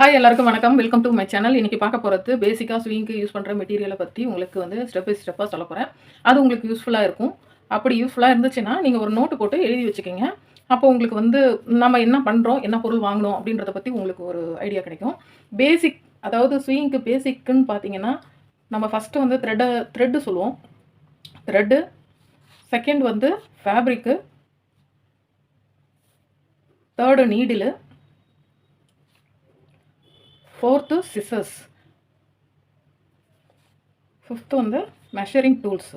Hi எல்லாருக்கும் வணக்கம். Welcome to my channel. இன்னைக்கு பார்க்க போறது பேசிக்கா ஸ்விங்க்கு யூஸ் பண்ற மெட்டீரியல பத்தி உங்களுக்கு வந்து ஸ்டெப் பை ஸ்டெப்பா சொல்லப் போறேன். அது உங்களுக்கு யூஸ்ஃபுல்லா இருக்கும். அப்படி யூஸ்ஃபுல்லா இருந்துச்சுன்னா, நீங்க ஒரு நோட்டு போட்டு எழுதி வச்சுக்கங்க. அப்போ உங்களுக்கு வந்து நம்ம என்ன பண்றோம், என்ன பொருள் வாங்குனோம் அப்படின்றத பத்தி உங்களுக்கு ஒரு ஐடியா கிடைக்கும். பேசிக் அதாவது ஸ்விங்க்கு பேசிக்குன்னு பார்த்தீங்கன்னா, நம்ம ஃபர்ஸ்ட்டு வந்து த்ரெட் சொல்லுவோம். த்ரெட்டு, செகண்ட் வந்து fabric, third needle, fourth scissors, fifth வந்து மெஷரிங் டூல்ஸ்,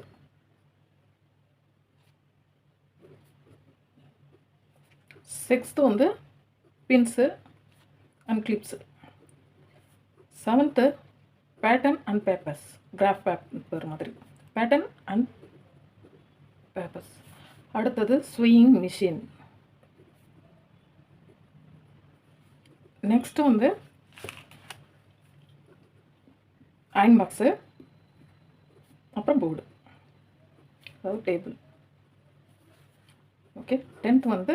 சிக்ஸ்த் வந்து pins and clips, seventh pattern and papers, graph paper மாதிரி பேட்டர்ன் அண்ட் பேப்பர்ஸ். அடுத்தது ஸ்விங் மிஷின். நெக்ஸ்ட் வந்து அயன் பாக்ஸு, அப்புறம் போர்டு, அதாவது டேபிள். ஓகே. 10th வந்து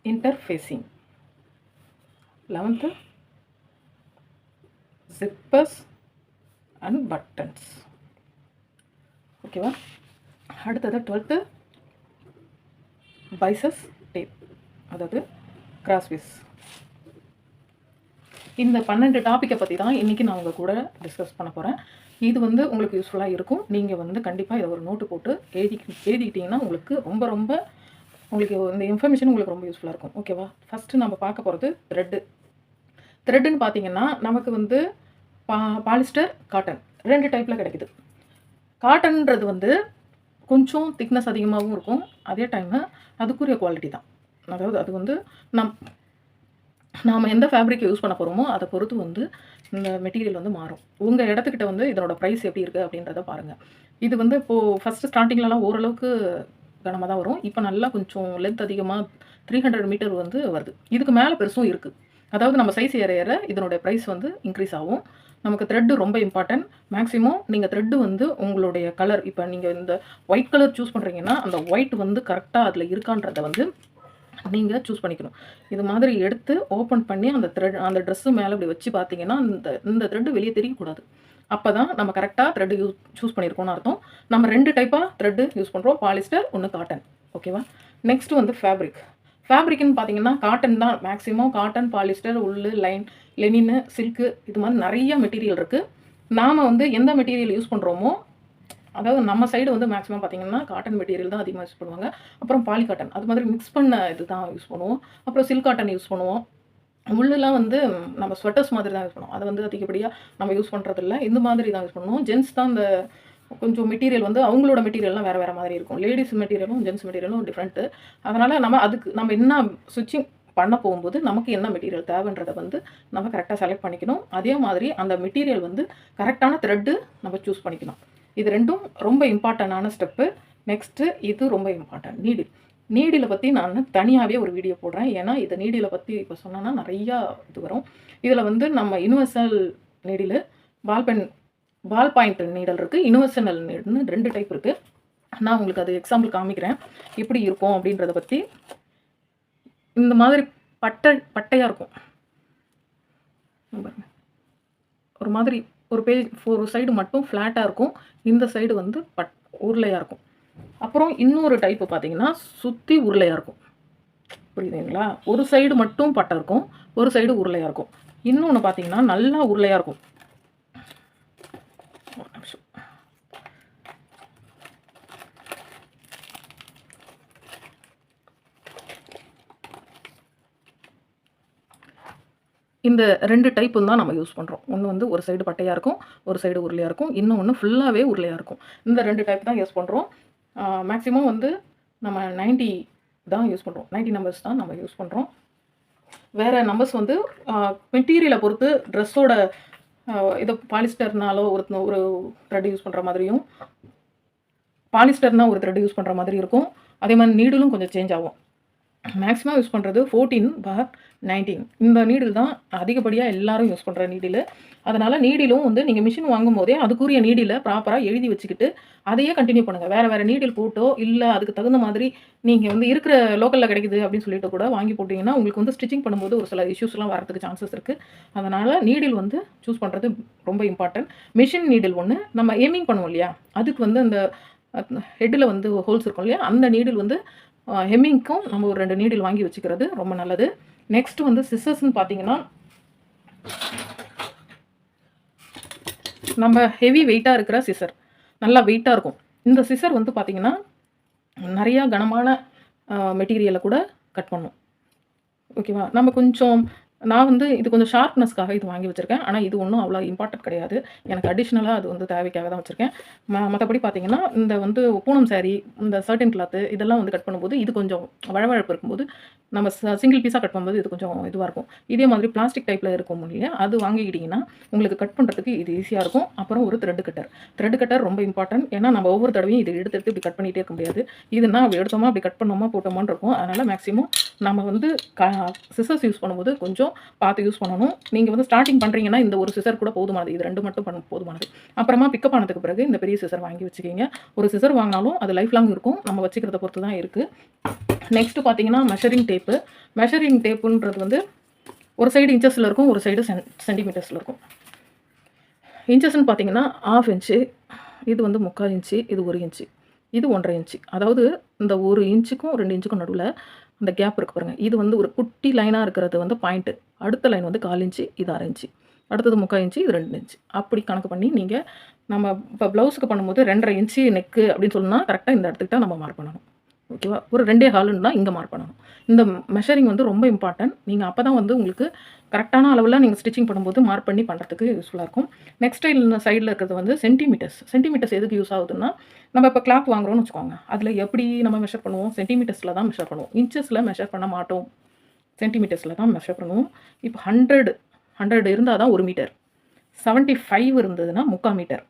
interfacing, 11th zippers and buttons. ஓகேவா? அடுத்தது 12th பைசஸ் டேப், அதாவது கிராஸ்பீஸ். இந்த 12 டாப்பிக்கை பற்றி தான் இன்றைக்கி நான் உங்கள் கூட டிஸ்கஸ் பண்ண போகிறேன். இது வந்து உங்களுக்கு யூஸ்ஃபுல்லாக இருக்கும். நீங்கள் வந்து கண்டிப்பாக இதை ஒரு நோட்டு போட்டு எழுதிக்கிட்டிங்கன்னா உங்களுக்கு ரொம்ப உங்களுக்கு இந்த இன்ஃபர்மேஷன் உங்களுக்கு ரொம்ப யூஸ்ஃபுல்லாக இருக்கும். ஓகேவா? ஃபஸ்ட்டு நம்ம பார்க்க போகிறது த்ரெட்டுன்னு பார்த்தீங்கன்னா நமக்கு வந்து பாலிஸ்டர், காட்டன் 2 டைப்பில் கிடைக்குது. காட்டன்றது வந்து கொஞ்சம் திக்னஸ் அதிகமாகவும் இருக்கும். அதே டைமு அதுக்குரிய குவாலிட்டி தான். அதாவது அது வந்து நாம் எந்த ஃபேப்ரிக் யூஸ் பண்ண போகிறோமோ அதை பொறுத்து வந்து இந்த மெட்டீரியல் வந்து மாறும். உங்கள் இடத்துக்கிட்ட வந்து இதனோட ப்ரைஸ் எப்படி இருக்குது அப்படின்றத பாருங்கள். இது வந்து இப்போது ஃபஸ்ட்டு ஸ்டார்டிங்லலாம் ஓரளவுக்கு கனமாக தான் வரும். இப்போ நல்லா கொஞ்சம் லென்த் அதிகமாக 300 மீட்டர் வந்து வருது. இதுக்கு மேலே பெருசும் இருக்குது. அதாவது நம்ம சைஸ் ஏற இதனுடைய ப்ரைஸ் வந்து இன்க்ரீஸ் ஆகும். நமக்கு த்ரெட்டு ரொம்ப இம்பார்ட்டன்ட். மேக்ஸிமம் நீங்கள் த்ரெட்டு வந்து உங்களுடைய கலர், இப்போ நீங்கள் இந்த ஒயிட் கலர் சூஸ் பண்ணுறீங்கன்னா அந்த ஒயிட் வந்து கரெக்டாக அதில் இருக்கான்றதை வந்து நீங்கள் சூஸ் பண்ணிக்கணும். இது மாதிரி எடுத்து ஓப்பன் பண்ணி அந்த ட்ரெஸ்ஸு மேலே இப்படி வச்சு பார்த்தீங்கன்னா இந்த த்ரெட்டு வெளியே தெரியக்கூடாது. அப்போ தான் நம்ம கரெக்டாக த்ரெட்டு சூஸ் பண்ணியிருக்கோம்னு அர்த்தம். நம்ம 2 டைப்பாக த்ரெட்டு யூஸ் பண்ணுறோம். பாலிஸ்டர், ஒன்று காட்டன். ஓகேவா? நெக்ஸ்ட்டு வந்து ஃபேப்ரிக்னு பார்த்தீங்கன்னா காட்டன் தான் மேக்ஸிமம். காட்டன், பாலிஸ்டர், உல்லு, லெனினு, சில்க்கு, இது மாதிரி நிறைய மெட்டீரியல் இருக்குது. நாம் வந்து எந்த மெட்டீரியல் யூஸ் பண்ணுறோமோ, அதாவது நம்ம சைடு வந்து மேக்ஸிமம் பார்த்தீங்கன்னா காட்டன் மெட்டீரியல் தான் அதிகமாக யூஸ் பண்ணுவாங்க. அப்புறம் பாலி காட்டன், அது மாதிரி மிக்ஸ் பண்ண இது தான் யூஸ் பண்ணுவோம். அப்புறம் சில்க் காட்டன் யூஸ் பண்ணுவோம். உள்ளெலாம் வந்து நம்ம ஸ்வெட்டர்ஸ் மாதிரி தான் யூஸ் பண்ணுவோம். அதை வந்து அதிகப்படியாக நம்ம யூஸ் பண்ணுறதில்ல. இந்த மாதிரி தான் யூஸ் பண்ணுவோம். ஜென்ஸ் தான் இந்த கொஞ்சம் மெட்டீரியல் வந்து அவங்களோட மெட்டீரியல்லாம் வேறு மாதிரி இருக்கும். லேடிஸ் மெட்டீரியலும் ஜென்ஸ் மெட்டீரியலும் டிஃப்ரெண்ட்டு. அதனால் நம்ம என்ன ஸ்டிச்சிங் பண்ண போகும்போது நமக்கு என்ன மெட்டீரியல் தேவைன்றதை வந்து நம்ம கரெக்டாக செலக்ட் பண்ணிக்கணும். அதே மாதிரி அந்த மெட்டீரியல் வந்து கரெக்டான த்ரெட்டு நம்ம சூஸ் பண்ணிக்கணும். இது 2ம் ரொம்ப இம்பார்ட்டண்டான ஸ்டெப்பு. நெக்ஸ்ட்டு இது ரொம்ப இம்பார்ட்டன்ட், நீடிலை பற்றி நான் தனியாகவே ஒரு வீடியோ போடுறேன். ஏன்னா இது நீடிலை பற்றி இப்போ சொன்னோன்னா நிறையா இது வரும். இதில் வந்து நம்ம யுனிவர்சல் நீடிலு, பால் பாயிண்ட் நீடல் இருக்குது. யுனிவர்சல் நீடுன்னு 2 டைப் இருக்குது. நான் உங்களுக்கு அது எக்ஸாம்பிள் காமிக்கிறேன் எப்படி இருக்கும் அப்படின்றத பற்றி. இந்த மாதிரி பட்டையாக இருக்கும் ஒரு மாதிரி. ஒரு சைடு மட்டும் ஃப்ளாட்டாக இருக்கும். இந்த சைடு வந்து உருளையாக இருக்கும். அப்புறம் இன்னொரு டைப்பு பார்த்தீங்கன்னா சுற்றி உருளையாக இருக்கும். புரியுதுங்களா? ஒரு சைடு மட்டும் பட்டை இருக்கும், ஒரு சைடு உருளையாக இருக்கும். இன்னொன்று பார்த்தீங்கன்னா நல்லா உருளையாக இருக்கும். ஒரு நிமிஷம். இந்த 2 டைப்பும் தான் நம்ம யூஸ் பண்ணுறோம். ஒன்று வந்து ஒரு சைடு பட்டையாக இருக்கும், ஒரு சைடு உருளையாக இருக்கும். இன்னொன்று ஃபுல்லாகவே உருளையாக இருக்கும். இந்த 2 டைப் தான் யூஸ் பண்ணுறோம். மேக்ஸிமம் வந்து நம்ம 90 தான் யூஸ் பண்ணுறோம். 90 நம்பர்ஸ் தான் நம்ம யூஸ் பண்ணுறோம். வேறு நம்பர்ஸ் வந்து மெட்டீரியலை பொறுத்து ட்ரெஸ்ஸோட இதை பாலிஸ்டர்னாலோ ஒரு த்ரெட் யூஸ் பண்ணுற மாதிரியும், பாலிஸ்டர்னால் ஒரு த்ரெட் யூஸ் பண்ணுற மாதிரி இருக்கும். அதே மாதிரி நீடிலும் கொஞ்சம் சேஞ்ச் ஆகும். மேக்ஸிமம் யூஸ் பண்ணுறது 14/19 இந்த நீடில் தான் அதிகப்படியாக எல்லாரும் யூஸ் பண்ணுற நீடில். அதனால் நீடிலும் வந்து நீங்கள் மிஷின் வாங்கும்போதே அதுக்குரிய நீடில ப்ராப்பராக எழுதி வச்சுக்கிட்டு அதையே கண்டினியூ பண்ணுங்கள். வேறு நீடில் போட்டோ இல்லை அதுக்கு தகுந்த மாதிரி நீங்கள் வந்து இருக்கிற லோக்கலில் கிடைக்குது அப்படின்னு சொல்லிட்டு கூட வாங்கி போட்டிங்கன்னா உங்களுக்கு வந்து ஸ்டிச்சிங் பண்ணும்போது ஒரு சில இஷ்யூஸ்லாம் வரதுக்கு சான்சஸ் இருக்குது. அதனால் நீடில் வந்து சூஸ் பண்ணுறது ரொம்ப இம்பார்ட்டன்ட். மிஷின் நீடில் ஒன்று நம்ம ஏமிங் பண்ணுவோம் இல்லையா, அதுக்கு வந்து அந்த ஹெட்டில் வந்து ஹோல்ஸ் இருக்கும் இல்லையா, அந்த நீடில் வந்து ஹெம்மிங்க்கும் நம்ம ஒரு 2 நீடில் வாங்கி வச்சுக்கிறது ரொம்ப நல்லது. நெக்ஸ்ட் வந்து சிசர்ஸ்ன்னு பார்த்தீங்கன்னா நம்ம ஹெவி வெயிட்டாக இருக்கிற சிசர், நல்லா வெயிட்டாக இருக்கும். இந்த சிசர் வந்து பார்த்தீங்கன்னா நிறையா கனமான மெட்டீரியலை கூட கட் பண்ணும். ஓகேவா? நம்ம கொஞ்சம் நான் வந்து இது கொஞ்சம் ஷார்ப்னஸ்க்காக இது வாங்கி வச்சுருக்கேன். ஆனால் இது ஒன்றும் அவ்வளோ இம்பார்ட்டன்ட் கிடையாது. எனக்கு அடிஷ்னலாக அது வந்து தேவைக்காக தான் வச்சுருக்கேன். மற்றபடி பார்த்தீங்கன்னா இந்த வந்து பூனம் சாரீ, இந்த சர்டன் கிளாத்து இதெல்லாம் வந்து கட் பண்ணும்போது இது கொஞ்சம் வழவழப்பு இருக்கும்போது நம்ம சிங்கிள் பீஸாக கட் பண்ணும்போது இது கொஞ்சம் இதுவாக இருக்கும். இதே மாதிரி பிளாஸ்டிக் டைப்பில் இருக்கும் இல்லையா, அது வாங்கிக்கிட்டிங்கன்னா உங்களுக்கு கட் பண்ணுறதுக்கு இது ஈஸியாக இருக்கும். அப்புறம் ஒரு த்ரெட் கட்டர் ரொம்ப இம்பார்ட்டன்ட். ஏன்னா நம்ம ஒவ்வொரு தடவையும் இது எடுத்து இப்படி கட் பண்ணிகிட்டே இருக்க முடியாது. இதுனா அப்படி எடுத்தோமா அப்படி கட் பண்ணோமா போட்டோமான்னு இருக்கும். அதனால் மேக்ஸிமம் நம்ம வந்து சிசர்ஸ் யூஸ் பண்ணும்போது கொஞ்சம் பார்த்து யூஸ் பண்ணணும். நீங்கள் வந்து ஸ்டார்டிங் பண்ணுறீங்கன்னா இந்த ஒரு சிசர் கூட போதுமானது. இது 2 மட்டும் போதுமானது. அப்புறமா பிக்கப் ஆனதுக்கு பிறகு இந்த பெரிய சிசர் வாங்கி வச்சுக்கிங்க. ஒரு சிசர் வாங்கினாலும் அது லைஃப் லாங் இருக்கும். நம்ம வச்சுக்கிறத பொறுத்து தான் இருக்குது. நெக்ஸ்ட்டு பார்த்தீங்கன்னா மெஷரிங் டேப்புன்றது வந்து ஒரு சைடு இன்ச்சஸில் இருக்கும், ஒரு சைடு சென்டிமீட்டர்ஸில் இருக்கும். இன்ச்சஸ்ன்னு பார்த்தீங்கன்னா 1/2 இன்ச்சு, இது வந்து 3/4 இன்ச்சு, இது 1 இன்ச்சு, இது 1.5 இன்ச்சு. அதாவது இந்த 1 இன்ச்சுக்கும் 2 இன்ச்சுக்கும் நடுவில் அந்த கேப் இருக்குது பாருங்கள். இது வந்து ஒரு குட்டி லைனாக இருக்கிறது வந்து பாயிண்ட்டு. அடுத்த லைன் வந்து 1/4 இன்ச்சு, இது 1/2 இன்ச்சு, அடுத்தது 3/4 இன்ச்சு, இது 2 இன்ச்சு. அப்படி கணக்கு பண்ணி நீங்கள் நம்ம இப்போ ப்ளவுஸுக்கு பண்ணும்போது 2.5 இன்ச்சு நெக்கு அப்படின்னு சொன்னால் கரெக்டாக இந்த இடத்துக்கு தான் நம்ம மார்க் பண்ணணும். ஓகேவா? ஒரு 2.25 இங்கே மார்க் பண்ணணும். இந்த மெஷரிங் வந்து ரொம்ப இம்பார்ட்டன்ட். நீங்கள் அப்போ தான் வந்து உங்களுக்கு கரெக்டான அளவில் நீங்கள் ஸ்டிச்சிங் பண்ணும்போது மார்க் பண்ணி பண்ணுறதுக்கு யூஸ்ஃபுல்லாக இருக்கும். நெக்ஸ்ட் சைடில் இருக்கிறது வந்து சென்டிமீட்டர்ஸ் எதுக்கு யூஸ் ஆகுதுன்னா, நம்ம இப்போ கிளாத் வாங்குறோம்னு வச்சுக்கோங்க. அதில் எப்படி நம்ம மெஷர் பண்ணுவோம்? சென்டிமீட்டர்ஸில் தான் மெஷர் பண்ணுவோம். இன்ச்சஸில் மெஷர் பண்ண மாட்டோம். சென்டிமீட்டர்ஸில் தான் மெஷர் பண்ணுவோம். இப்போ 100 இருந்தால் தான் 1 மீட்டர், 75 இருந்ததுன்னா 3/4 மீட்டர்.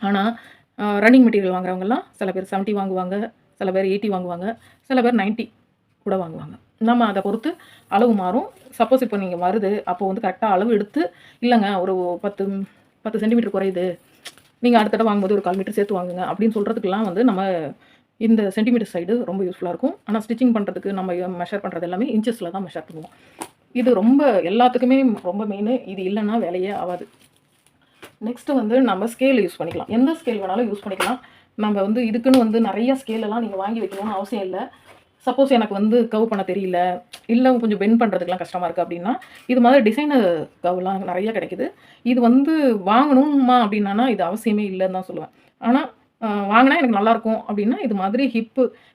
ஆனால் ரன்னிங் மெட்டீரியல் வாங்குறவங்கலாம் சில பேர் 70 வாங்குவாங்க, சில பேர் 80 வாங்குவாங்க, சில பேர் 90 கூட வாங்குவாங்க. நம்ம அதை பொறுத்து அளவு மாறும். சப்போஸ் இப்போ நீங்கள் வருது அப்போ வந்து கரெக்டாக அளவு எடுத்து இல்லைங்க ஒரு 10 சென்டிமீட்டர் குறையுது, நீங்கள் அடுத்த தடவை வாங்கும்போது ஒரு 1/4 மீட்டர் சேர்த்து வாங்குங்க அப்படின்னு சொல்கிறதுக்கெல்லாம் வந்து நம்ம இந்த சென்டிமீட்டர் சைடு ரொம்ப யூஸ்ஃபுல்லாக இருக்கும். ஆனால் ஸ்டிச்சிங் பண்ணுறதுக்கு நம்ம மெஷர் பண்ணுறது எல்லாமே இன்ச்சஸில் தான் மெஷர் பண்ணுவோம். இது ரொம்ப எல்லாத்துக்குமே ரொம்ப மெயின். இது இல்லைன்னா வேலையே ஆகாது. நெக்ஸ்ட்டு வந்து நம்ம ஸ்கேல் யூஸ் பண்ணிக்கலாம். எந்த ஸ்கேல் வேணாலும் யூஸ் பண்ணிக்கலாம். நம்ம வந்து இதுக்குன்னு வந்து நிறைய ஸ்கேலெல்லாம் நீங்கள் வாங்கி வைக்கணும்னு அவசியம் இல்லை. சப்போஸ் எனக்கு வந்து கர்வ் பண்ண தெரியல, இல்லை கொஞ்சம் பெண்ட் பண்ணுறதுக்குலாம் கஷ்டமாக இருக்குது அப்படின்னா இது மாதிரி டிசைனர் கர்வ்லாம் நிறைய கிடைக்குது. இது வந்து வாங்கணுமா அப்படின்னா இது அவசியமே இல்லைன்னு தான் சொல்லுவேன். ஆனால் வாங்கினா எனக்கு நல்லாயிருக்கும் அப்படின்னா இது மாதிரி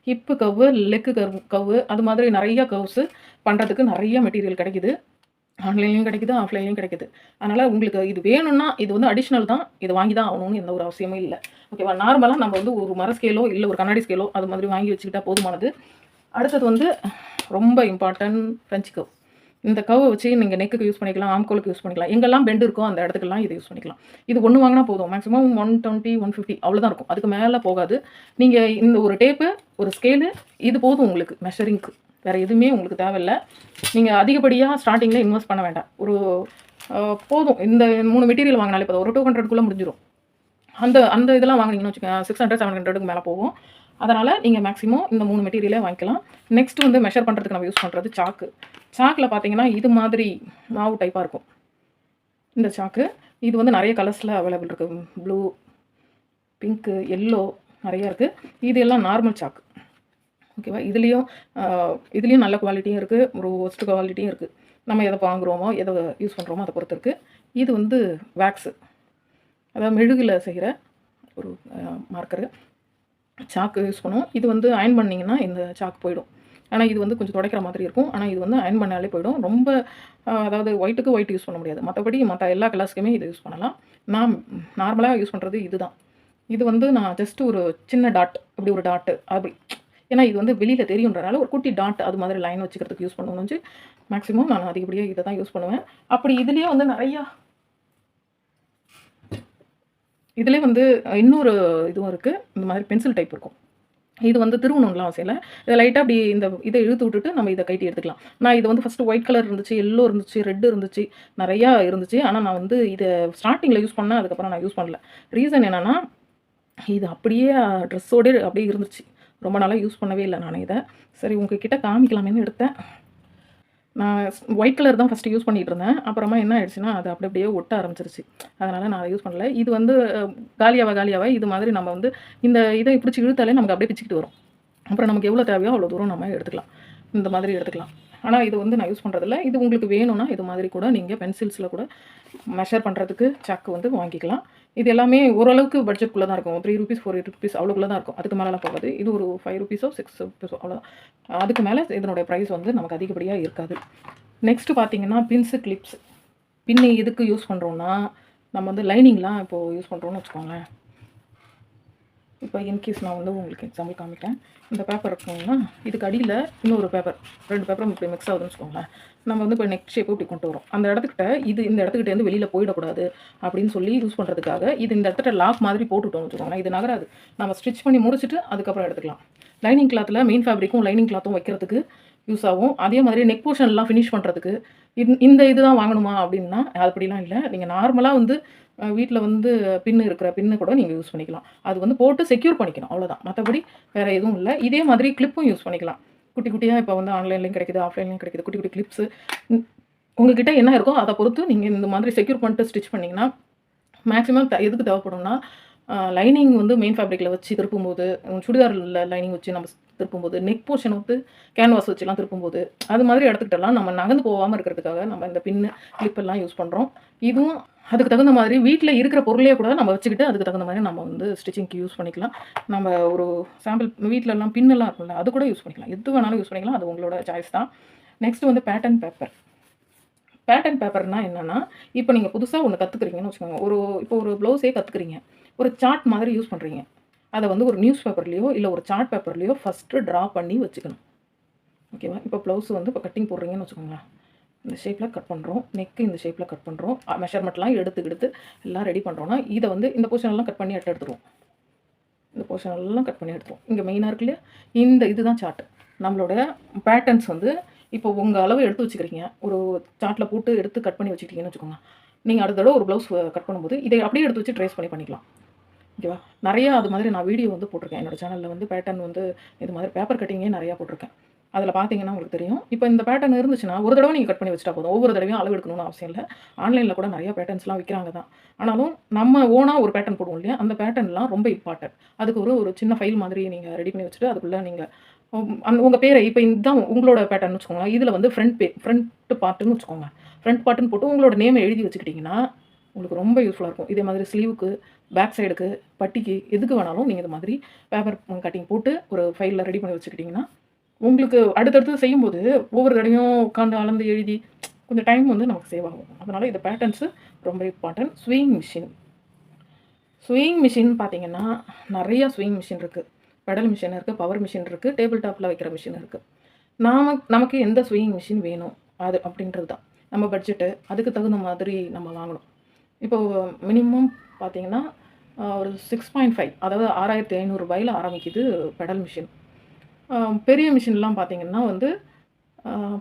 ஹிப்பு கர்வு, லெக்கு கர்வு அது மாதிரி நிறைய கர்வ்ஸு பண்ணுறதுக்கு நிறைய மெட்டீரியல் கிடைக்குது. ஆன்லைன்லையும் கிடைக்குது, ஆஃப்லைன்லையும் கிடைக்குது. அதனால் உங்களுக்கு இது வேணும்னா இது வந்து அடிஷ்னல் தான். இது வாங்கி தான் ஆகணும்னு எந்த ஒரு அவசியமும் இல்லை. ஓகேவா? நார்மலாக நம்ம வந்து ஒரு மர ஸ்கேலோ இல்லை ஒரு கண்ணாடி ஸ்கேலோ அது மாதிரி வாங்கி வச்சுக்கிட்டா போதுமானது. அடுத்தது வந்து ரொம்ப இம்பார்ட்டன்ட் ஃப்ரெஞ்ச் கர்வ். இந்த கர்வை வச்சு நீங்கள் நெக்குக்கு யூஸ் பண்ணிக்கலாம், ஆம்கோலுக்கு யூஸ் பண்ணிக்கலாம். எங்கெல்லாம் பெண்ட் இருக்கோ அந்த இடத்துக்கெல்லாம் இதை யூஸ் பண்ணிக்கலாம். இது ஒன்று வாங்கினா போதும். மேக்ஸிமம் 120, 150 அவ்வளோதான் இருக்கும். அதுக்கு மேலே போகாது. நீங்கள் இந்த ஒரு டேப்பு, ஒரு ஸ்கேலு இது போதும் உங்களுக்கு மெஷரிங்க்கு. வேறு எதுவுமே உங்களுக்கு தேவையில்லை. நீங்கள் அதிகப்படியாக ஸ்டார்டிங்கில் இன்வெஸ்ட் பண்ண வேண்டாம். ஒரு போதும் இந்த 3 மெட்டீரியல் வாங்கினாலே போதும். ஒரு 200க்குள்ளே முடிஞ்சிடும். அந்த இதெல்லாம் வாங்கினீங்கன்னு வச்சுக்கோங்க 600, 700க்கு மேலே போகும். அதனால் நீங்கள் மேக்ஸிமம் இந்த 3 மெட்டீரியலே வாங்கிக்கலாம். நெக்ஸ்ட் வந்து மெஷர் பண்ணுறதுக்கு நம்ம யூஸ் பண்ணுறது சாக்கில் பார்த்தீங்கன்னா இது மாதிரி மாவு டைப்பாக இருக்கும் இந்த சாக்கு. இது வந்து நிறைய கலர்ஸில் அவைலபிள் இருக்குது. ப்ளூ, பிங்க்கு, எல்லோ நிறையா இருக்குது. இது எல்லாம் நார்மல் சாக்கு. ஓகேவா? இதுலேயும் நல்ல குவாலிட்டியும் இருக்குது, ஒரு ஒஸ்ட் குவாலிட்டியும் இருக்குது. நம்ம எதை வாங்குகிறோமோ எதை யூஸ் பண்ணுறோமோ அதை பொறுத்து இருக்குது. இது வந்து வேக்ஸு, அதாவது மெழுகில் செய்கிற ஒரு மார்க்கரு சாக்கு யூஸ் பண்ணுவோம். இது வந்து அயன் பண்ணிங்கன்னா இந்த சாக்கு போயிடும். ஆனால் இது வந்து கொஞ்சம் துடைக்கிற மாதிரி இருக்கும். ஆனால் இது வந்து அயன் பண்ணாலே போயிடும். ரொம்ப அதாவது ஒயிட்டுக்கு ஒயிட் யூஸ் பண்ண முடியாது. மற்றபடி மற்ற எல்லா கலர்ஸ்க்குமே இதை யூஸ் பண்ணலாம். நான் நார்மலாக யூஸ் பண்ணுறது இதுதான். இது வந்து நான் ஜஸ்ட்டு ஒரு சின்ன டாட், இப்படி ஒரு டாட்டு அப்படி, ஏன்னா இது வந்து வெளியில் தெரியுன்றனால ஒரு குட்டி டாட் அது மாதிரி லைன் வச்சுக்கிறதுக்கு யூஸ் பண்ணுவோம்னு வச்சு மேக்ஸிமம் நான் அதிகப்படியாக இதை தான் யூஸ் பண்ணுவேன். அப்படி இதுலேயே வந்து நிறையா இதிலே வந்து இன்னொரு இதுவும் இருக்குது. இந்த மாதிரி பென்சில் டைப் இருக்கும். இது வந்து திருவணும்லாம் அவசியம் இல்ல. இத லைட்டா அப்படி இந்த இத இழுத்து விட்டுட்டு நம்ம இத கழட்டி எடுத்துக்கலாம். நான் இது வந்து ஃபர்ஸ்ட்டு ஒயிட் கலர் இருந்துச்சு, எல்லோ இருந்துச்சு, ரெட் இருந்துச்சு, நெறையா இருந்துச்சு. ஆனா நான் வந்து இத ஸ்டார்ட்டிங்ல யூஸ் பண்ணேன். அதுக்கப்புறம் நான் யூஸ் பண்ணல. ரீசன் என்னன்னா, இது அப்படியே ட்ரெஸ்ஸோடயே அப்படியே இருந்துச்சு. ரொம்ப நாளா யூஸ் பண்ணவே இல்ல நானு இத. சரி உங்ககிட்ட காமிக்கலாமேன்னு எடுத்தேன். நான் ஒயிட் கலர் தான் ஃபர்ஸ்ட்டு யூஸ் பண்ணிட்டு இருந்தேன். அப்புறமா என்ன ஆயிடுச்சுன்னா, அது அப்படி அப்படியே ஒட்ட ஆரம்பிச்சுருச்சு. அதனால நான் அத யூஸ் பண்ணல. இது வந்து காலியாவ இது மாதிரி நம்ம வந்து இந்த இத பிடிச்சு இழுத்தாலே நமக்கு அப்படியே பிச்சுக்கிட்டு வரும். அப்புறம் நமக்கு எவ்வளோ தேவையோ அவ்வளோ தூரம் நம்ம எடுத்துக்கலாம். இந்த மாதிரி எடுத்துக்கலாம். ஆனா இது வந்து நான் யூஸ் பண்றதில்ல. இது உங்களுக்கு வேணும்னா, இது மாதிரி கூட நீங்க பென்சில்ஸ்ல கூட மெஷர் பண்றதுக்கு சாக் வந்து வாங்கிக்கலாம். இது எல்லாமே ஓரளவுக்கு பட்ஜெட்குள்ள தான் இருக்கும். ₹3 ₹4 அவ்வளோக்குள்ள தான் இருக்கும். அதுக்கு மேலலாம் போகாது. இது ஒரு ₹5 ₹6 அவ்வளோதான். அதுக்கு மேல இதனுடைய பிரைஸ் வந்து நமக்கு அதிகப்படியா இருக்காது. நெக்ஸ்ட் பார்த்தீங்கன்னா, பின்ஸ், கிளிப்ஸ். பின் எதுக்கு யூஸ் பண்றோம்னா, நம்ம வந்து லைனிங்லாம் இப்போ யூஸ் பண்றோம்னு வச்சுக்கோங்களேன். இப்போ இன்கேஸ் நான் வந்து உங்களுக்கு எக்ஸாம்பிள் காமிக்கிறேன். இந்த பேப்பர் இருக்குங்களா, இதுக்கு அடியில இன்னொரு பேப்பர் 2 பேப்பரும் இப்படி மிக்ஸ் ஆகுதுன்னு வச்சுக்கோங்களேன். நம்ம வந்து இப்போ நெக் ஷேப் இப்படி கொண்டு வரோம். அந்த இடத்துக்கிட்ட இந்த இடத்துக்கிட்டேருந்து வெளியில போயிடக்கூடாது அப்படின்னு சொல்லி யூஸ் பண்ணுறதுக்காக இது இந்த இடத்துல லாக் மாதிரி போட்டுட்டோம்னு வச்சுக்கோங்களேன். இது நகராது. நம்ம ஸ்டிச் பண்ணி முடிச்சுட்டு அதுக்கப்புறம் எடுத்துக்கலாம். லைனிங் கிளாத்தில் மெயின் ஃபேப்ரிக்கும் லைனிங் கிளாத்தும் வைக்கிறதுக்கு யூஸ் ஆகும். அதே மாதிரி நெக் போர்ஷன்லாம் ஃபினிஷ் பண்ணுறதுக்கு இந்த இதுதான் வாங்கணுமா அப்படின்னா அப்படிலாம் இல்லை. நீங்கள் நார்மலாக வந்து வீட்டில் வந்து பின்னு கூட நீங்கள் யூஸ் பண்ணிக்கலாம். அது வந்து போட்டு செக்யூர் பண்ணிக்கணும் அவ்வளோதான். மற்றபடி வேறு எதுவும் இல்லை. இதே மாதிரி கிளிப்பும் யூஸ் பண்ணிக்கலாம். குட்டி குட்டியாக இப்போ வந்து ஆன்லைன்லேயும் கிடைக்குது, ஆஃப்லைன்லேயும் கிடைக்குது. குட்டி குட்டி கிளிப்ஸு உங்ககிட்ட என்ன இருக்கோ அதை பொறுத்து நீங்கள் இந்த மாதிரி செக்யூர் பண்ணிட்டு ஸ்டிச் பண்ணிங்கன்னா மேக்ஸிமம் எதுக்கு தேவைப்படும்னா, லைனிங் வந்து மெயின் ஃபேப்ரிக்கில வச்சு திருப்பும்போது, சுடிதார்ல லைனிங் வச்சு நம்ம திருப்பும்போது, நெக் போர்ஷன் வந்து கேன்வாஸ் வச்சுலாம் திருப்பும்போது, அது மாதிரி இடத்துக்கிட்டலாம் நம்ம நகர்ந்து போகாம இருக்கிறதுக்காக நம்ம இந்த பின்னு, கிளிப் எல்லாம் யூஸ் பண்றோம். இதுவும் அதுக்கு தகுந்த மாதிரி வீட்ல இருக்கிற பொருளையே கூட நம்ம வச்சுக்கிட்டு, அதுக்கு தகுந்த மாதிரி நம்ம வந்து ஸ்டிச்சிங்க்கு யூஸ் பண்ணிக்கலாம். நம்ம ஒரு சாம்பிள் வீட்லலாம் பின்னெல்லாம் இருக்கும்ல, அது கூட யூஸ் பண்ணிக்கலாம். எது வேணாலும் யூஸ் பண்ணிக்கலாம். அது உங்களோட சாய்ஸ் தான். நெக்ஸ்ட் வந்து பேட்டர்ன் பேப்பர். பேட்டர்ன் பேப்பர்னா என்னன்னா, இப்போ நீங்க புதுசா ஒண்ணு கத்துக்கிறீங்கன்னு வச்சுக்கோங்க. இப்போ ஒரு ப்ளவுஸே கத்துக்கிறீங்க. ஒரு சார்ட் மாதிரி யூஸ் பண்றீங்க. அத வந்து ஒரு நியூஸ் பேப்பர்லயோ, இல்ல ஒரு சார்ட் பேப்பர்லயோ ஃபர்ஸ்ட்டு ட்ரா பண்ணி வச்சுக்கணும். ஓகேவா? இப்போ ப்ளவுஸ் வந்து இப்போ கட்டிங் போடுறீங்கன்னு வச்சுக்கோங்களேன். இந்த ஷேப்ல கட் பண்றோம். நெக் இந்த ஷேப்ல கட் பண்றோம். மெஷர்மென்ட்லாம் எடுத்து எல்லாம் ரெடி பண்றோம்னா, இத வந்து இந்த போர்ஷன் எல்லாம் கட் பண்ணி எடுத்துருவோம். இந்த போர்ஷன் எல்லாம் கட் பண்ணி எடுத்துருவோம். இங்க மெயினா இருக்கு இல்லையா? இதுதான் சார்ட். நம்மளோட பேட்டர்ன்ஸ் வந்து இப்போ உங்க அளவு எடுத்து வச்சுக்கிறீங்க. ஒரு சார்ட்ல போட்டு எடுத்து கட் பண்ணி வச்சுக்கிட்டீங்கன்னு வச்சுக்கோங்க. நீங்க அடுத்த தடவ ஒரு ப்ளவுஸ் கட் பண்ணும்போது, இதை அப்படியே எடுத்து வச்சு ட்ரேஸ் பண்ணிக்கலாம். ஓகேவா? நெறையா அது மாதிரி நான் வீடியோ வந்து போட்டிருக்கேன். என்னோட சேனல்ல வந்து பேட்டர்ன் வந்து இது மாதிரி பேப்பர் கட்டிங்கே நெறையா போட்டிருக்கேன். அதில பார்த்தீங்கன்னா உங்களுக்கு தெரியும். இப்போ இந்த பேட்டர்ன் இருந்துச்சுன்னா, ஒரு தடவ நீங்க கட் பண்ணி வச்சுட்டா போதும். ஒவ்வொரு தடவையும் அளவு எடுக்கணும்னு அவசியம் இல்ல. ஆன்லைன்ல கூட நெறைய பேட்டர்ன்ஸ்லாம் விக்கிறாங்க தான். ஆனாலும் நம்ம ஓனா ஒரு பேட்டர்ன் போடுவோம் இல்லையா? அந்த பேட்டர்ன்லாம் ரொம்ப இம்பார்ட்டன்ட். அதுக்கு ஒரு சின்ன ஃபைல் மாதிரி நீங்க ரெடி பண்ணி வச்சுட்டு, அதுக்குள்ள நீங்க உங்க பேர இப்ப இதுதான் உங்களோட பேட்டர்ன்னு வச்சுக்கோங்களேன். இதில வந்து ஃப்ரண்ட் பார்ட்டுன்னு வச்சுக்கோங்க. ஃப்ரண்ட் பார்ட்டுன்னு போட்டு உங்களோட நேம எழுதி வச்சுக்கிட்டீங்கன்னா, உங்களுக்கு ரொம்ப யூஸ்ஃபுல்லா இருக்கும். இதே மாதிரி ஸ்லீவுக்கு, பேக் சைடுக்கு, பட்டிக்கு எதுக்கு வேணாலும் நீங்க இந்த மாதிரி பேப்பர் கட்டிங் போட்டு ஒரு ஃபைல்ல ரெடி பண்ணி வச்சுக்கிட்டீங்கன்னா, உங்களுக்கு அடுத்தடுத்து செய்யும்போது ஒவ்வொரு தடவையும் உட்காந்து அளந்து எழுதி கொஞ்சம் டைம் வந்து நமக்கு சேவ் ஆகும். அதனால இந்த பேட்டர்ன்ஸ் ரொம்ப இம்பார்ட்டன்ட். ஸ்விங் மிஷின் பார்த்தீங்கன்னா, நெறைய ஸ்விங் மிஷின் இருக்கு. பெடல் மிஷின் இருக்கு, பவர் மிஷின் இருக்கு, டேபிள் டாப்ல வைக்கிற மிஷின் இருக்கு. நமக்கு எந்த ஸ்விங் மிஷின் வேணும் அது அப்படின்றது தான். நம்ம பட்ஜெட்டு அதுக்கு தகுந்த மாதிரி நம்ம வாங்கணும். இப்போ மினிமம் பார்த்தீங்கன்னா, ஒரு 6.5 அதாவது ₹6,500 ஆரம்பிக்குது பெடல் மிஷின். பெரிய மிஷின்லாம் பார்த்தீங்கன்னா வந்து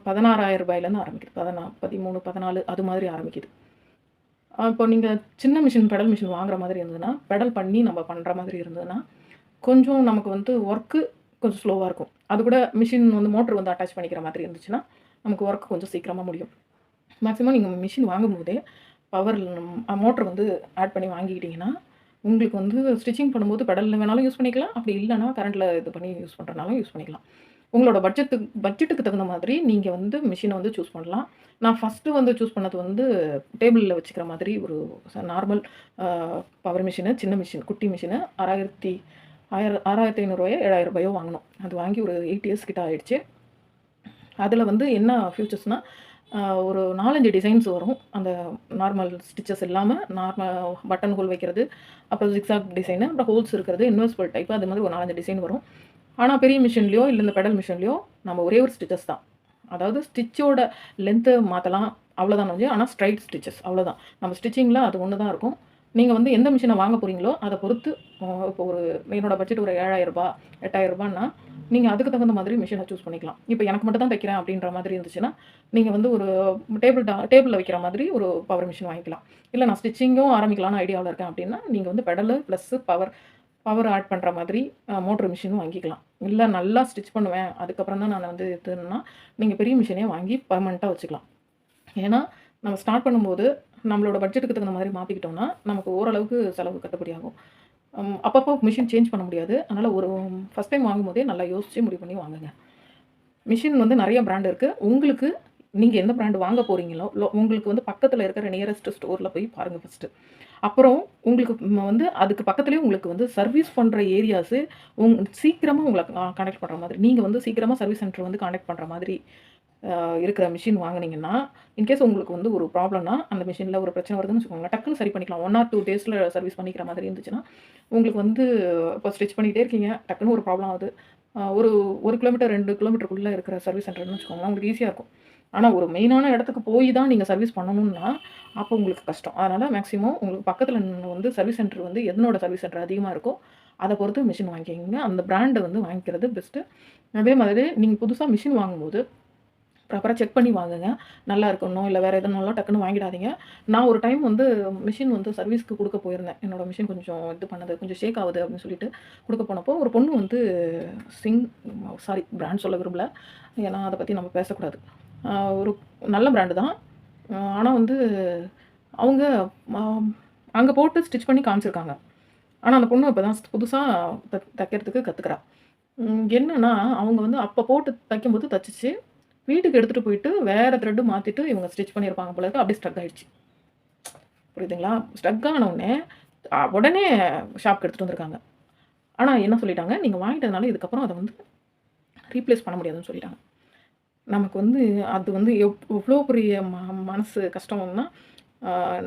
₹16,000லேருந்து ஆரம்பிக்குது. 13, 14 அது மாதிரி ஆரம்பிக்குது. இப்போ நீங்க சின்ன மிஷின், பெடல் மிஷின் வாங்குற மாதிரி இருந்ததுன்னா, பெடல் பண்ணி நம்ம பண்ற மாதிரி இருந்ததுன்னா, கொஞ்சம் நமக்கு வந்து ஒர்க்கு கொஞ்சம் ஸ்லோவா இருக்கும். அது கூட மிஷின் வந்து மோட்டர் வந்து அட்டாச் பண்ணிக்கிற மாதிரி இருந்துச்சுன்னா, நமக்கு ஒர்க் கொஞ்சம் சீக்கிரமா முடியும். மேக்ஸிமம் நீங்க மிஷின் வாங்கும்போதே பவர் மோட்டர் வந்து ஆட் பண்ணி வாங்கிக்கிட்டீங்கன்னா, உங்களுக்கு வந்து ஸ்டிச்சிங் பண்ணும்போது பெடல்ல வேணாலும் யூஸ் பண்ணிக்கலாம். அப்படி இல்லன்னா கரண்ட்ல இது பண்ணி யூஸ் பண்றனாலும் யூஸ் பண்ணிக்கலாம். உங்களோட பட்ஜெட்டுக்கு தகுந்த மாதிரி நீங்க வந்து மிஷின வந்து சூஸ் பண்ணலாம். நான் ஃபர்ஸ்ட்டு வந்து சூஸ் பண்ணது வந்து டேபிள்ல வச்சுக்கிற மாதிரி ஒரு நார்மல் அ பவர் மிஷினு, சின்ன மிஷின், குட்டி மிஷினு ₹6,500 ₹7,000 வாங்குனோம். அது வாங்கி ஒரு 8 இயர்ஸ் கிட்ட ஆயிடுச்சு. அதில வந்து என்ன ஃபியூச்சர்ஸ்னா, ஒரு 4, 5 டிசைன்ஸ் வரும். அந்த நார்மல் ஸ்டிச்சஸ் இல்லாம, பட்டன் ஹோல் வைக்கிறது, அப்புறம் ஜிக்ஸாக் டிசைனு, அப்புறம் ஹோல்ஸ் இருக்கிறது, இன்வெர்சிபிள் டைப் அது மாதிரி ஒரு 4, 5 டிசைன் வரும். ஆனா பெரிய மிஷின்லயோ, இல்ல இந்த பெடல் மிஷின்லயோ நம்ம ஒரே ஒரு ஸ்டிச்சஸ் தான். அதாவது ஸ்டிச்சோட லென்த்த மாத்தலாம். அவ்வளோதான் ஒழிய, ஆனா ஸ்ட்ரைட் ஸ்டிச்சஸ் அவ்வளோதான். நம்ம ஸ்டிச்சிங்ல அது ஒண்ணு தான் இருக்கும். நீங்கள் வந்து எந்த மிஷினை வாங்க போகிறீங்களோ அதை பொறுத்து இப்போ ஒரு என்னோட பட்ஜெட் ஒரு 7,000 ரூபாய் 8,000 ரூபான்னா நீங்கள் அதுக்கு தகுந்த மாதிரி மிஷினை சூஸ் பண்ணிக்கலாம். இப்போ எனக்கு மட்டும் தான் தைக்கிறேன் அப்படின்ற மாதிரி இருந்துச்சுன்னா நீங்கள் வந்து ஒரு டேபிளில் வைக்கிற மாதிரி ஒரு பவர் மிஷின் வாங்கிக்கலாம். இல்லை நான் ஸ்டிச்சிங்கும் ஆரம்பிக்கலாம்னு ஐடியாவில் இருக்கேன் அப்படின்னா நீங்கள் வந்து பெடலு ப்ளஸ்ஸு பவர் ஆட் பண்ணுற மாதிரி மோட்ரு மிஷினும் வாங்கிக்கலாம். இல்லை நல்லா ஸ்டிச் பண்ணுவேன் அதுக்கப்புறம் தான் நான் வந்து இதுன்னா நீங்கள் பெரிய மிஷினே வாங்கி பர்மனெண்ட்டாக வச்சுக்கலாம். ஏன்னா நம்ம ஸ்டார்ட் பண்ணும்போது நம்மளோட பட்ஜெட்டுக்கு தகுந்த மாதிரி மாற்றிக்கிட்டோம்னா நமக்கு ஓரளவுக்கு செலவு கட்டுப்படியாகும். அப்பப்போ மிஷின் சேஞ்ச் பண்ண முடியாது. அதனால் ஒரு ஃபஸ்ட் டைம் வாங்கும்போதே நல்லா யோசித்து முடிவு பண்ணி வாங்குங்க. மிஷின் வந்து நிறைய பிராண்ட் இருக்குது. உங்களுக்கு நீங்கள் எந்த பிராண்டு வாங்க போகிறீங்களோ உங்களுக்கு வந்து பக்கத்தில் இருக்கிற நியரஸ்ட் ஸ்டோரில் போய் பாருங்கள் ஃபஸ்ட்டு. அப்புறம் உங்களுக்கு வந்து அதுக்கு பக்கத்துலேயே உங்களுக்கு வந்து சர்வீஸ் பண்ணுற ஏரியாஸு சீக்கிரமாக உங்களை கனெக்ட் பண்ணுற மாதிரி நீங்கள் வந்து சீக்கிரமாக சர்வீஸ் சென்டர் வந்து கனெக்ட் பண்ணுற மாதிரி இருக்கிற மிஷின் வாங்கினீங்கன்னா இன்கேஸ் உங்களுக்கு வந்து ஒரு ப்ராப்ளம்னா அந்த மிஷினில் ஒரு பிரச்சனை வருதுன்னு வச்சுக்கோங்க, டக்குன்னு சரி பண்ணிக்கலாம். 1 or 2 டேஸில் சர்வீஸ் பண்ணிக்கிற மாதிரி இருந்துச்சுன்னா உங்களுக்கு வந்து இப்போ ஸ்டிச் பண்ணிகிட்டே இருக்கீங்க, டக்குன்னு ஒரு ப்ராப்ளம் ஆகுது, ஒரு 1 கிலோமீட்டர் 2 கிலோமீட்டருக்குள்ளே இருக்கிற சர்வீஸ் சென்டர்னு வச்சுக்கோங்களேன், உங்களுக்கு ஈஸியாக இருக்கும். ஆனால் ஒரு மெயினான இடத்துக்கு போய் தான் நீங்கள் சர்வீஸ் பண்ணணும்னா அப்போ உங்களுக்கு கஷ்டம். அதனால் மேக்ஸிமம் உங்களுக்கு பக்கத்தில் வந்து சர்வீஸ் சென்டர் வந்து எதனோட சர்வீஸ் சென்டர் அதிகமாக இருக்கோ அதை பொறுத்து மிஷின் வாங்கிக்கிங்க. அந்த பிராண்டை வந்து வாங்கிக்கிறது பெஸ்ட்டு. அதே மாதிரி நீங்கள் புதுசாக மிஷின் வாங்கும்போது ப்ராப்பராக செக் பண்ணி வாங்குங்க. நல்லா இருக்கணும், இல்லை வேறு எதுனாலும் டக்குன்னு வாங்கிடாதீங்க. நான் ஒரு டைம் வந்து மிஷின் வந்து சர்வீஸ்க்கு கொடுக்க போயிருந்தேன். என்னோடய மிஷின் கொஞ்சம் இது பண்ணது, கொஞ்சம் ஷேக் ஆகுது அப்படின்னு சொல்லிட்டு கொடுக்க போனப்போ ஒரு பொண்ணு வந்து பிராண்ட் சொல்ல விரும்பல, ஏன்னா அதை பற்றி நம்ம பேசக்கூடாது. ஒரு நல்ல பிராண்டு தான். ஆனால் வந்து அவங்க அங்கே போட்டு ஸ்டிச் பண்ணி காமிச்சிருக்காங்க. ஆனால் அந்த பொண்ணு இப்போ தான் புதுசாக தைக்கிறதுக்கு கற்றுக்குறா. என்னென்னா அவங்க வந்து அப்போ போட்டு தைக்கும்போது தைச்சிச்சு, வீட்டுக்கு எடுத்துகிட்டு போயிட்டு வேறு த்ரெட்டு மாற்றிட்டு இவங்க ஸ்டிச் பண்ணியிருப்பாங்க போல இருக்கு. அப்படியே ஸ்ட்ரக் ஆகிடுச்சு. புரியுதுங்களா? ஸ்ட்ரக் ஆனவுடனே உடனே ஷாப்க்கு எடுத்துகிட்டு வந்திருக்காங்க. ஆனால் என்ன சொல்லிட்டாங்க, நீங்கள் வாங்கிட்டதுனால இதுக்கப்புறம் அதை வந்து ரீப்ளேஸ் பண்ண முடியாதுன்னு சொல்லிட்டாங்க. நமக்கு வந்து அது வந்து எவ்வளோ பெரிய மனசு கஷ்டம்னா,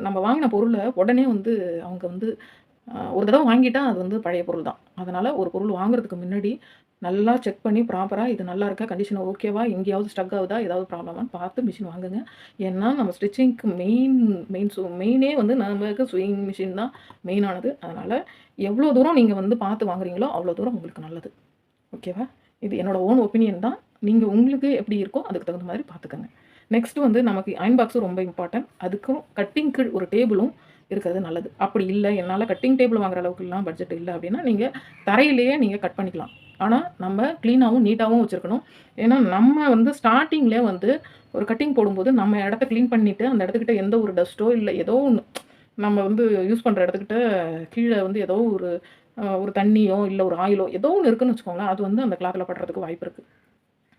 நம்ம வாங்கின பொருளை உடனே வந்து அவங்க வந்து ஒரு தடவை வாங்கிட்டா அது வந்து பழைய பொருள் தான். அதனால் ஒரு பொருள் வாங்குறதுக்கு முன்னாடி நல்லா செக் பண்ணி ப்ராப்பராக இது நல்லா இருக்கா, கண்டிஷன் ஓகேவா, எங்கேயாவது ஸ்ட்ரக் ஆகுதா, ஏதாவது ப்ராப்ளமான்னு பார்த்து மிஷின் வாங்குங்க. ஏன்னா நம்ம ஸ்டிச்சிங்க்கு மெயினே வந்து நமக்கு ஸ்விங் மிஷின் தான் மெயினானது. அதனால் எவ்வளோ தூரம் நீங்கள் வந்து பார்த்து வாங்குறீங்களோ அவ்வளோ தூரம் உங்களுக்கு நல்லது. ஓகேவா? இது என்னோடய ஓன் ஒப்பீனியன் தான். நீங்கள் உங்களுக்கு எப்படி இருக்கோ அதுக்கு தகுந்த மாதிரி பார்த்துக்கோங்க. நெக்ஸ்ட்டு வந்து நமக்கு அயன் பாக்ஸும் ரொம்ப இம்பார்ட்டன்ட். அதுக்கும் கட்டிங்க்கு ஒரு டேபிளும் இருக்கிறது நல்லது. அப்படி இல்லை என்னால் கட்டிங் டேபிள் வாங்குற அளவுக்குலாம் பட்ஜெட் இல்லை அப்படின்னா நீங்கள் தரையிலேயே நீங்கள் கட் பண்ணிக்கலாம். ஆனால் நம்ம க்ளீனாகவும் நீட்டாகவும் வச்சுருக்கணும். ஏன்னா நம்ம வந்து ஸ்டார்டிங்லேயே வந்து ஒரு கட்டிங் போடும்போது நம்ம இடத்த க்ளீன் பண்ணிவிட்டு அந்த இடத்துக்கிட்ட எந்த ஒரு டஸ்ட்டோ இல்லை ஏதோ ஒன்று நம்ம வந்து யூஸ் பண்ணுற இடத்துக்கிட்ட கீழே வந்து ஏதோ ஒரு தண்ணியோ இல்லை ஒரு ஆயிலோ ஏதோ ஒன்று இருக்குதுன்னு வச்சுக்கோங்களேன், அது வந்து அந்த கிளாத்தில் படுறதுக்கு வாய்ப்பு இருக்குது.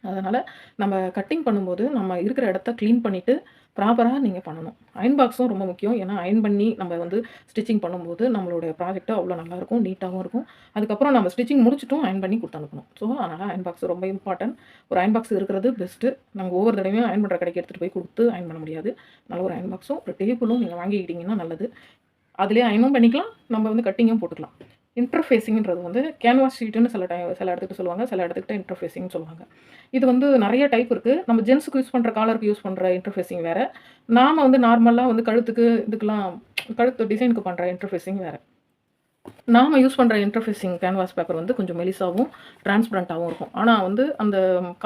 அதனால் நம்ம கட்டிங் பண்ணும்போது நம்ம இருக்கிற இடத்த க்ளீன் பண்ணிவிட்டு ப்ராப்பராக நீங்கள் பண்ணணும். அயன் பாக்ஸும் ரொம்ப முக்கியம். ஏன்னா அயன் பண்ணி நம்ம வந்து ஸ்டிச்சிங் பண்ணும்போது நம்மளுடைய ப்ராஜெக்ட்டு அவ்வளோ நல்லாயிருக்கும், நீட்டாகவும் இருக்கும். அதுக்கப்புறம் நம்ம ஸ்டிச்சிங் முடிச்சுட்டும் அயன் பண்ணி கொடுத்து அனுப்பணும். ஸோ அதனால் அயன் பாக்ஸ் ரொம்ப இம்பார்ட்டன்ட். ஒரு அயன் பாக்ஸ் இருக்கிறது பெஸ்ட்டு. நாங்கள் ஒவ்வொரு தடவையும் அயன் பண்ணுற கடைக்கு எடுத்துகிட்டு போய் கொடுத்து அயன் பண்ண முடியாது. நல்ல ஒரு அயன் பாக்ஸும் ஒரு டேபிளும் நீங்கள் வாங்கிக்கிட்டிங்கன்னா நல்லது. அதிலே அயனும் பண்ணிக்கலாம், நம்ம வந்து கட்டிங்கும் போட்டுக்கலாம். இன்டர்ஃபேஸிங்கிறது வந்து கேன்வாஸ் ஷீட்டுன்னு சில இடத்துக்கு சொல்லுவாங்க, சில இடத்துக்கிட்ட இன்டர்ஃபேஸிங்னு சொல்லுவாங்க. இது வந்து நிறைய டைப் இருக்குது. நம்ம ஜென்ஸுக்கு யூஸ் பண்ணுற காலருக்கு யூஸ் பண்ணுற இன்டர்ஃபேஸிங் வேறு, நாம் வந்து நார்மலாக வந்து கழுத்துக்கு இதுக்கெலாம் கழுத்து டிசைனுக்கு பண்ணுற இன்டர்ஃபேஸிங் வேறு. நாம் யூஸ் பண்ணுற இன்டர்ஃபேஸிங் கேன்வாஸ் பேப்பர் வந்து கொஞ்சம் மெலிசாகவும் டிரான்ஸ்பரண்ட்டாகவும் இருக்கும். ஆனால் வந்து அந்த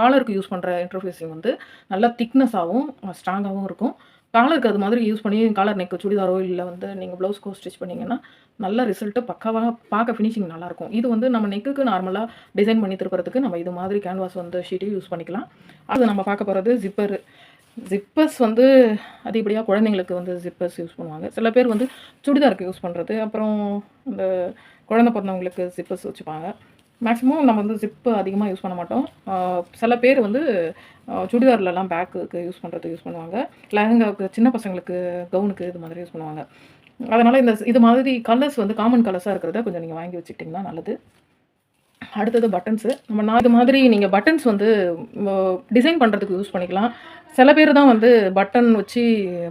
காலருக்கு யூஸ் பண்ணுற இன்டர்ஃபேஸிங் வந்து நல்லா திக்னஸாகவும் ஸ்ட்ராங்காகவும் இருக்கும். காலருக்கு அது மாதிரி யூஸ் பண்ணி காலர் நெக்கு சுடிதாரோ இல்லை வந்து நீங்கள் ப்ளவுஸ்க்கோ ஸ்டிச் பண்ணிங்கன்னா நல்ல ரிசல்ட்டு பக்காவாக பார்க்க ஃபினிஷிங் நல்லாயிருக்கும். இது வந்து நம்ம நெக்குக்கு நார்மலாக டிசைன் பண்ணி திருப்புறதுக்கு நம்ம இது மாதிரி கேன்வாஸ் வந்து ஷீட்டையும் யூஸ் பண்ணிக்கலாம். அது நம்ம பார்க்க போகிறது ஜிப்பர்ஸ் வந்து அதிகப்படியாக குழந்தைங்களுக்கு வந்து ஜிப்பர்ஸ் யூஸ் பண்ணுவாங்க. சில பேர் வந்து சுடிதாருக்கு யூஸ் பண்ணுறது, அப்புறம் இந்த குழந்தை பிறந்தவங்களுக்கு ஜிப்பர்ஸ் வச்சுப்பாங்க. மேக்ஸிமம் நம்ம வந்து ஜிப்பு அதிகமாக யூஸ் பண்ண மாட்டோம். சில பேர் வந்து சுடிதார்லலாம் பேக்குக்கு யூஸ் பண்ணுவாங்க. லெஹங்காவுக்கு, சின்ன பசங்களுக்கு கவுனுக்கு இது மாதிரி யூஸ் பண்ணுவாங்க. அதனால் இது மாதிரி கலர்ஸ் வந்து காமன் கலர்ஸாக இருக்கிறத கொஞ்சம் நீங்கள் வாங்கி வச்சுக்கிட்டிங்கன்னா நல்லது. அடுத்தது பட்டன்ஸு. இது மாதிரி நீங்கள் பட்டன்ஸ் வந்து டிசைன் பண்ணுறதுக்கு யூஸ் பண்ணிக்கலாம். சில பேர் தான் வந்து பட்டன் வச்சு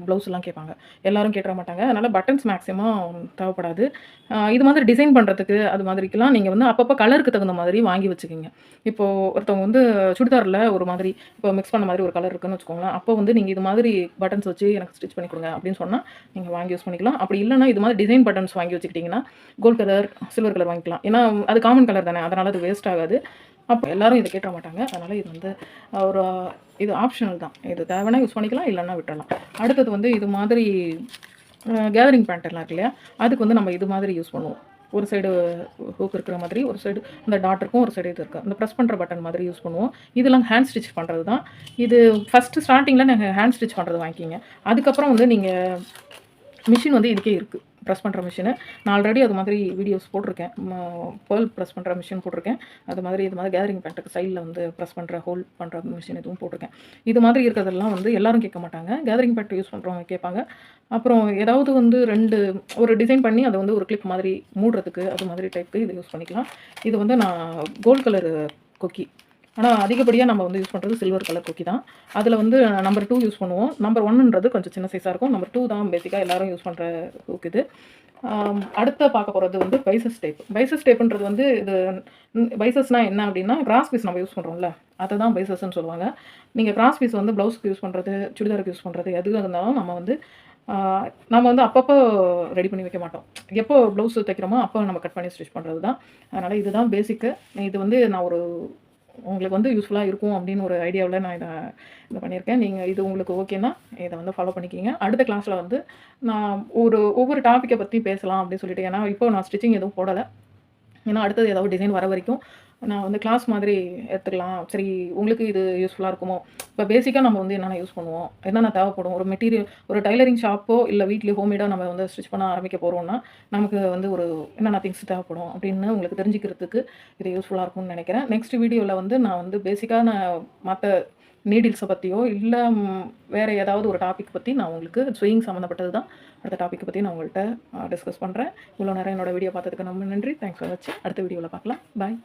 ப்ளவுஸ்லாம் கேட்பாங்க. எல்லாரும் கேட்டுற மாட்டாங்க. அதனால பட்டன்ஸ் மேக்ஸிமம் தேவைப்படாது. இது மாதிரி டிசைன் பண்ணுறதுக்கு அது மாதிரிக்கெல்லாம் நீங்க வந்து அப்பப்போ கலருக்கு தகுந்த மாதிரி வாங்கி வச்சுக்கங்க. இப்போ ஒருத்தவங்க வந்து சுடிதார்ல ஒரு மாதிரி இப்போ மிக்ஸ் பண்ண மாதிரி ஒரு கலர் இருக்குன்னு வச்சுக்கோங்களேன். அப்போ வந்து நீங்க இது மாதிரி பட்டன்ஸ் வச்சு எனக்கு ஸ்டிச் பண்ணி குடுங்க அப்படின்னு சொன்னா, நீங்க வாங்கி யூஸ் பண்ணிக்கலாம். அப்படி இல்லன்னா இது மாதிரி டிசைன் பட்டன்ஸ் வாங்கி வச்சுக்கிட்டீங்கன்னா, கோல்ட் கலர், சில்வர் கலர் வாங்கிக்கலாம். ஏன்னா அது காமன் கலர் தானே. அதனால அது வேஸ்ட் ஆகாது. அப்போ எல்லாரும் இத கேட்ற மாட்டாங்க. அதனால இது வந்து ஒரு இது ஆப்ஷனல் தான். இது தேவைன்னா யூஸ் பண்ணிக்கலாம், இல்லன்னா விட்டுறலாம். அடுத்தது வந்து இது மாதிரி கேதரிங் பேண்ட் எல்லாம் இருக்கு இல்லையா? அதுக்கு வந்து நம்ம இது மாதிரி யூஸ் பண்ணுவோம். ஒரு சைடு ஹூக் இருக்கிற மாதிரி, ஒரு சைடு அந்த டாட் இருக்கும், ஒரு சைடு இது இருக்கும். அந்த பிரஸ் பண்ற பட்டன் மாதிரி யூஸ் பண்ணுவோம். இதெல்லாம் ஹேண்ட் ஸ்டிச் பண்றது தான். இது ஃபர்ஸ்ட்டு ஸ்டார்ட்டிங்ல நீங்க ஹேண்ட் ஸ்டிச் பண்றது வாங்கிக்கிங்க. அதுக்கப்புறம் வந்து நீங்க மிஷின் வந்து இதுக்கே இருக்கு. பிரஸ் பண்ற மிஷினு. நான் ஆல்ரெடி அது மாதிரி வீடியோஸ் போட்டிருக்கேன். பேர்ல் பிரஸ் பண்ற மிஷின் போட்டிருக்கேன். அது மாதிரி இது மாதிரி கேதரிங் பேண்ட்டுக்கு சைடில வந்து பிரஸ் பண்ற, ஹோல்ட் பண்ற மிஷின் இதுவும் போட்டிருக்கேன். இது மாதிரி இருக்கிறதெல்லாம் வந்து எல்லாரும் கேட்க மாட்டாங்க. கேதரிங் பேண்ட் யூஸ் பண்றவங்க கேட்பாங்க. அப்புறம் ஏதாவது வந்து 2 ஒரு டிசைன் பண்ணி அத வந்து ஒரு கிளிப் மாதிரி மூடுறதுக்கு, அது மாதிரி டைப்க்கு இத யூஸ் பண்ணிக்கலாம். இது வந்து நான் கோல்ட் கலர் கொக்கி. ஆனா அதிகப்படியா நம்ம வந்து யூஸ் பண்றது சில்வர் கலர் கொக்கி தான். அதுல வந்து நம்பர் 2 யூஸ் பண்ணுவோம். நம்பர் 1ன்றது கொஞ்சம் சின்ன சைஸா இருக்கும். நம்பர் 2 தான் பேசிக்கா எல்லாரும் யூஸ் பண்ற ஹூக் இது. அடுத்த பார்க்க போறது வந்து பைசஸ் டேப். பைசஸ் டேப்ன்றது வந்து இது பைசஸ்னா என்ன அப்டின்னா, கிராஸ் பீஸ் நம்ம யூஸ் பண்றோம்ல, அத தான் பைசஸ்ன்னு சொல்லுவாங்க. நீங்க கிராஸ் பீஸ் வந்து ப்ளவுஸ்க்கு யூஸ் பண்றது, சுடிதாருக்கு யூஸ் பண்றது எதுவா இருந்தாலும் ஆ நம்ம வந்து அப்பப்போ ரெடி பண்ணி வைக்க மாட்டோம். எப்போ ப்ளவுஸ் தைக்கிறோமோ, அப்போ நம்ம கட் பண்ணி ஸ்டிச் பண்றது தான். அதனால இதுதான் பேசிக்கு. இது வந்து நான் ஒரு உங்களுக்கு வந்து யூஸ்ஃபுல்லா இருக்கும் அப்படின்னு ஒரு ஐடியாவுல நான் இத பண்ணியிருக்கேன். நீங்க இது உங்களுக்கு ஓகேன்னா, இத வந்து ஃபாலோ பண்ணிக்கங்க. அடுத்த கிளாஸ்ல வந்து நான் ஒவ்வொரு டாபிக்க பத்தி பேசலாம் அப்படின்னு சொல்லிட்டு. ஏன்னா, இப்போ நான் ஸ்டிச்சிங் எதுவும் போடல. ஏன்னா, அடுத்தது ஏதாவது டிசைன் வர வரைக்கும் நான் வந்து கிளாஸ் மாதிரி எடுத்துக்கலாம். சரி, உங்களுக்கு இது யூஸ்ஃபுல்லா இருக்குமோ? இப்போ பேசிக்கா நம்ம வந்து என்னென்ன யூஸ் பண்ணுவோம்? என்னென்ன தேவைப்படும்? ஒரு மெட்டீரியல் ஒரு டைலரிங் ஷாப்போ, இல்ல வீட்லயோ ஹோம்மேடா நம்ம வந்து ஸ்டிச் பண்ண ஆரம்பிக்க போறோம்னா, நமக்கு வந்து ஒரு என்னென்ன திங்ஸ் தேவைப்படும் அப்படின்னு உங்களுக்கு தெரிஞ்சுக்கிறதுக்கு இது யூஸ்ஃபுல்லா இருக்கும்னு நெனைக்கிறேன். நெக்ஸ்ட் வீடியோல வந்து நான் வந்து பேசிக்கான மத்த நீடில்ஸ பத்தியோ, இல்ல வேற ஏதாவது ஒரு டாபிக் பத்தி நான் உங்களுக்கு ஸ்வியிங் சம்மந்தப்பட்டது தான். அடுத்த டாபிக்க பத்தி நான் உங்கள்ட்ட டிஸ்கஸ் பண்றேன். இவ்வளோ நேரம் என்னோட வீடியோ பார்த்ததுக்கு ரொம்ப நன்றி. தேங்க்ஸ் ஃபார் வாட்சிங். அடுத்த வீடியோல பார்க்கலாம். பாய்.